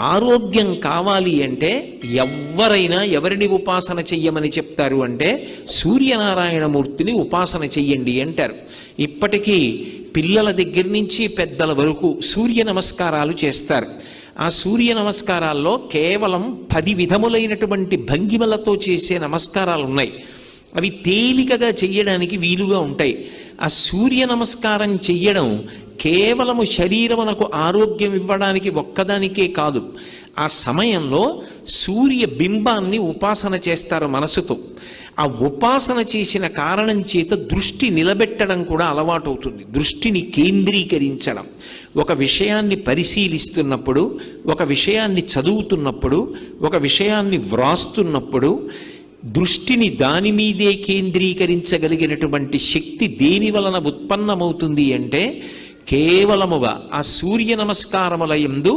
ఆరోగ్యం కావాలి అంటే ఎవరైనా ఎవరిని ఉపాసన చెయ్యమని చెప్తారు అంటే సూర్యనారాయణమూర్తిని ఉపాసన చెయ్యండి అంటారు. ఇప్పటికీ పిల్లల దగ్గర నుంచి పెద్దల వరకు సూర్య నమస్కారాలు చేస్తారు. ఆ సూర్య నమస్కారాల్లో కేవలం 10 విధములైనటువంటి భంగిమలతో చేసే నమస్కారాలు ఉన్నాయి. అవి తేలికగా చెయ్యడానికి వీలుగా ఉంటాయి. ఆ సూర్య నమస్కారం చెయ్యడం కేవలము శరీరమునకు ఆరోగ్యం ఇవ్వడానికి ఒక్కదానికే కాదు, ఆ సమయంలో సూర్య బింబాన్ని ఉపాసన చేస్తారు మనసుతో. ఆ ఉపాసన చేసిన కారణం చేత దృష్టి నిలబెట్టడం కూడా అలవాటు అవుతుంది. దృష్టిని కేంద్రీకరించడం, ఒక విషయాన్ని పరిశీలిస్తున్నప్పుడు, ఒక విషయాన్ని చదువుతున్నప్పుడు, ఒక విషయాన్ని వ్రాస్తున్నప్పుడు దృష్టిని దాని మీదే కేంద్రీకరించగలిగినటువంటి శక్తి దేని వలన ఉత్పన్నమవుతుంది అంటే కేవలముగా ఆ సూర్య నమస్కారముల యందు